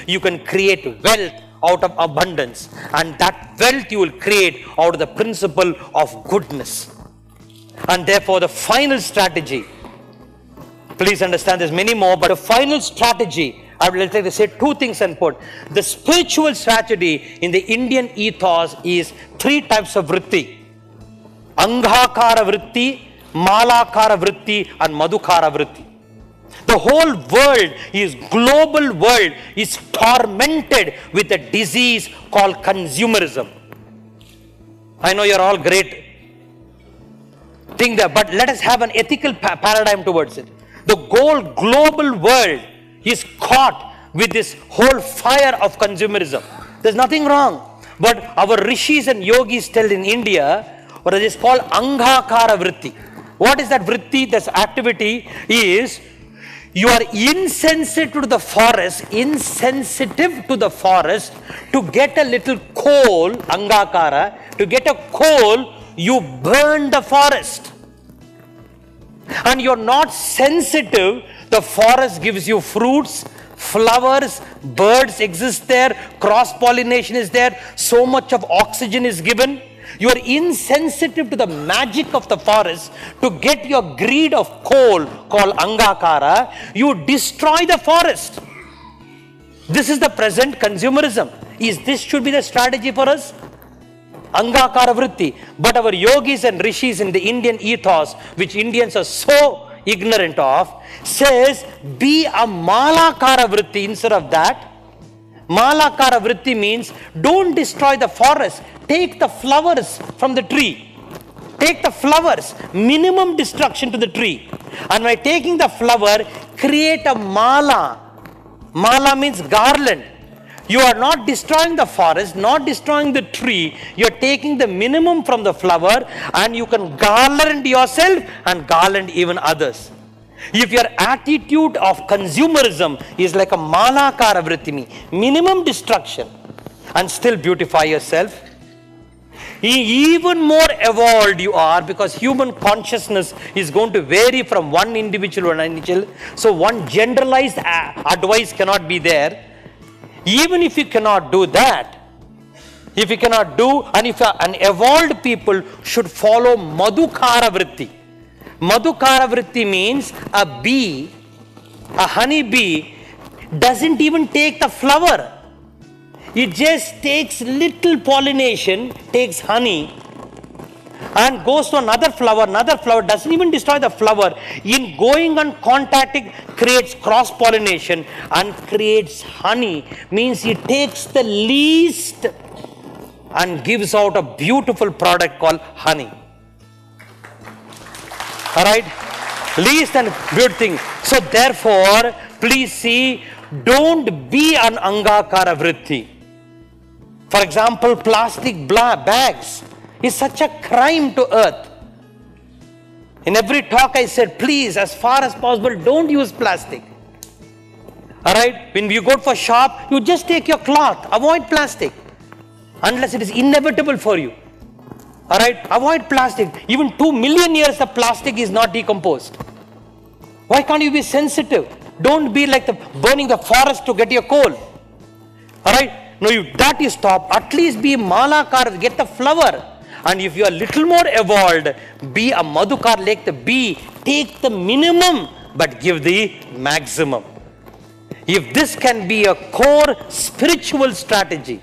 you can create wealth out of abundance, and that wealth you will create out of the principle of goodness. And therefore the final strategy, please understand there's many more, but the final strategy, I would like to say two things and put. The spiritual strategy in the Indian ethos is three types of vritti. Angakara vritti, Malakara vritti and Madhukara vritti. The whole world is, global world is tormented with a disease called consumerism. I know you're all great thing there, but let us have an ethical paradigm towards it. The whole global world is caught with this whole fire of consumerism. There's nothing wrong, but our rishis and yogis tell in India what is called Angakara vritti. What is that vritti? This activity is, you are insensitive to the forest, to get a little coal, Angakara, to get a coal, you burn the forest. And you're not sensitive, the forest gives you fruits, flowers, birds exist there, cross-pollination is there, so much of oxygen is given. You are insensitive to the magic of the forest. To get your greed of coal called Angakara, you destroy the forest. This is the present consumerism. This should be the strategy for us? Angakara vritti. But our yogis and rishis in the Indian ethos, which Indians are so ignorant of, says be a Malakara vritti instead of that. Malakara vritti means don't destroy the forest. Take the flowers from the tree. Take the flowers, minimum destruction to the tree. And by taking the flower, create a mala. Mala means garland. You are not destroying the forest, not destroying the tree. You are taking the minimum from the flower and you can garland yourself and garland even others. If your attitude of consumerism is like a Malakara vritti, minimum destruction, and still beautify yourself, even more evolved you are, because human consciousness is going to vary from one individual to another individual. So one generalized advice cannot be there. Even if you cannot do that, if you cannot do, and if an evolved people should follow Madhukara vritti. Madhukara vritti means a bee, a honey bee, doesn't even take the flower. It just takes little pollination, takes honey, and goes to another flower, doesn't even destroy the flower. In going and contacting, creates cross-pollination and creates honey. Means it takes the least and gives out a beautiful product called honey. Alright? Least and beautiful thing. So therefore, please see, don't be an Angakara vritti. For example, plastic bags is such a crime to earth. In every talk I said, please, as far as possible, don't use plastic. Alright? When you go for shop, you just take your cloth. Avoid plastic. Unless it is inevitable for you. Alright? Avoid plastic. Even 2 million years the plastic is not decomposed. Why can't you be sensitive? Don't be like burning the forest to get your coal. Alright? No, that you stop. At least be Malakar, get the flower. And if you are little more evolved, be a Madhukar like the bee. Take the minimum, but give the maximum. If this can be a core spiritual strategy,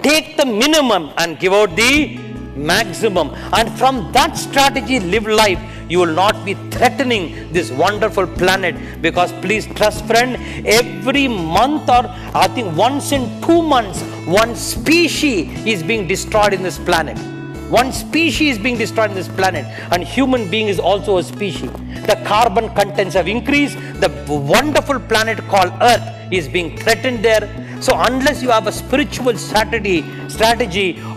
take the minimum and give out the maximum. And from that strategy, live life. You will not be threatening this wonderful planet, because please trust friend, every month or I think once in 2 months, one species is being destroyed in this planet. One species is being destroyed in this planet, and human being is also a species. The carbon contents have increased. The wonderful planet called Earth is being threatened there. So unless you have a spiritual strategy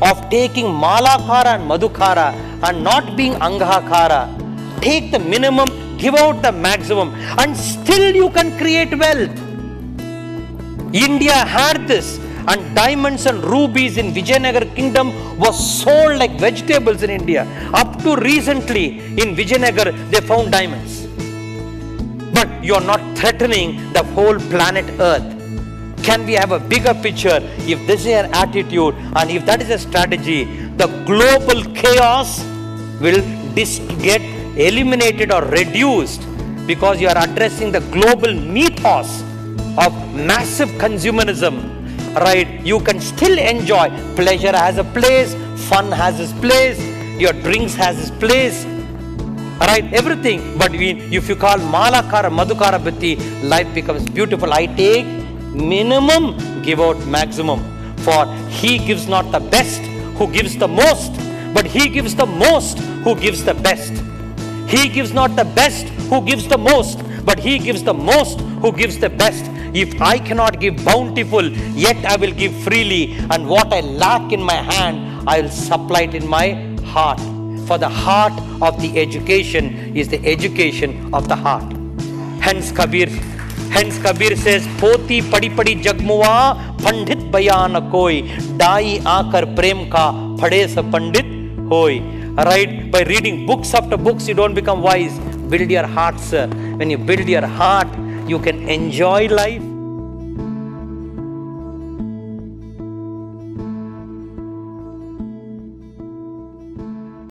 of taking Malakara and Madhukara and not being Angakara, take the minimum, give out the maximum, and still you can create wealth. India had this, and diamonds and rubies in Vijayanagar kingdom was sold like vegetables in India. Up to recently in Vijayanagar they found diamonds. But you are not threatening the whole planet Earth. Can we have a bigger picture? If this is an attitude and if that is a strategy, the global chaos will get eliminated or reduced, because you are addressing the global mythos of massive consumerism, right? You can still enjoy. Pleasure has a place, fun has its place, your drinks has its place, right? Everything. But if you call Malakara, Madhukara Bhatti, life becomes beautiful. I take minimum, give out maximum. For he gives not the best who gives the most, but he gives the most who gives the best. He gives not the best who gives the most, but he gives the most who gives the best. If I cannot give bountiful, yet I will give freely, and what I lack in my hand, I will supply it in my heart. For the heart of the education is the education of the heart. Hence Kabir says, Poti padi padi jagmuwa, pandit bayan koi, dai aakar prem ka, phade sa pandit hoi. Right? By reading books after books, you don't become wise. Build your heart, sir. When you build your heart, you can enjoy life.